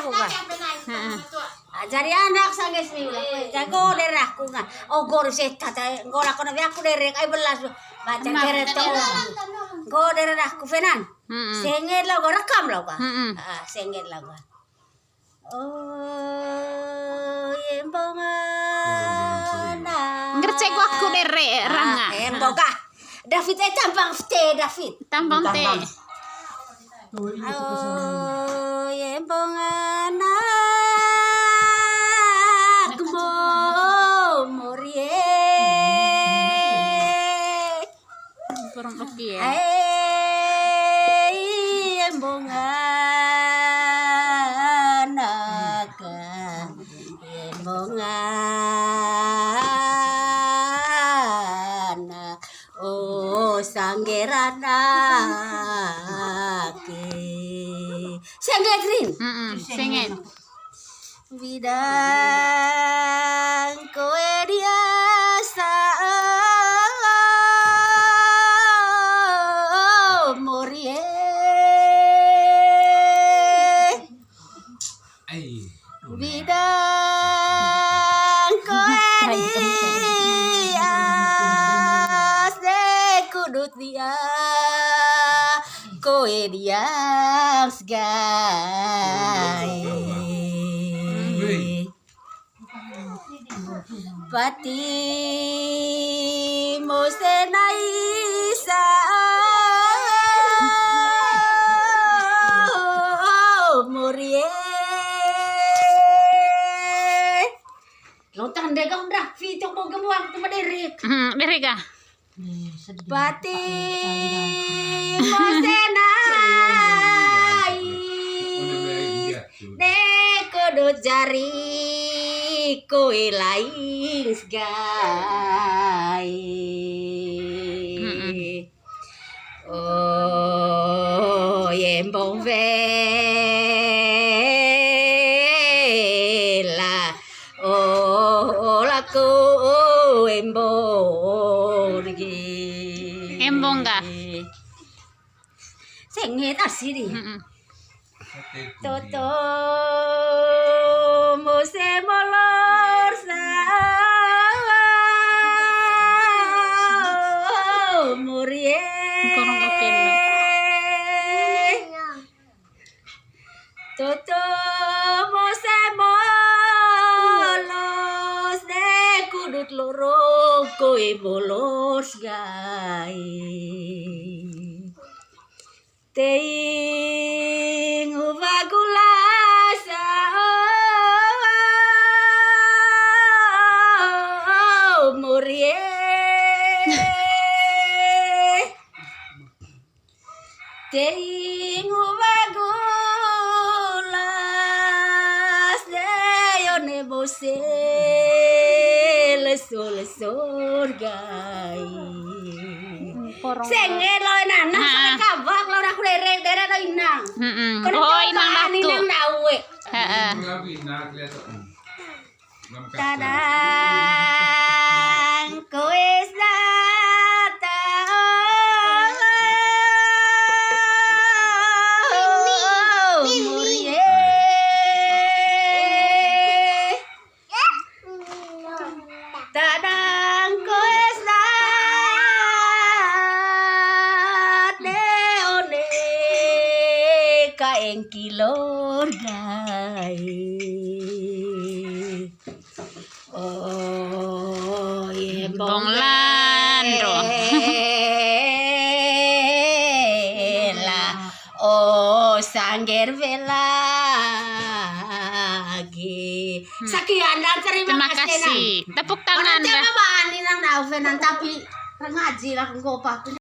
aku kan. Jadi anak sange semula. Jago daerah aku kan. Oh gor seta gor aku nabi aku daerah ay belas baca daerah to. Go daerah aku fenan. Sengit lah gor rekam lah kan. Sengit lah kan. Oh yembongan. Ngercek aku derek ranga. Emboga. David tampang te David. Tampang te. Oh yembongan akmo morie. Kurang oke ya. Yembongan akan yembongan oh sanggerana Sengit Sengit. Bidang kowe diasa morie bidang kowe dias de kudut dia kowe dias gai pati mo senaisa morie lontan dagang dah fitok mo gamuang tumaderik Derek ah. pati mo senai de kodot jari koe lain gai oh yembong vela oh laku embong Embong ga? Sengit asli Toto mose molor sa murie Kurang oke lo. Toto mose molos de kudut loro koe bolos gai Teing uvagulasa murie Teing uvagulas deyone bose lesol gai Sengit lo nana kabak lo nak derek lo inang. Oh inang aku. Inang nawe. Tadang kowe datang. Murie. Tadang kowe kaeng kilor gai oh yembong Lando oh sangger vela sekian dan terima kasih tepuk tangan orang tiap apaan ini nang nauvenan tapi ngaji lah ngopak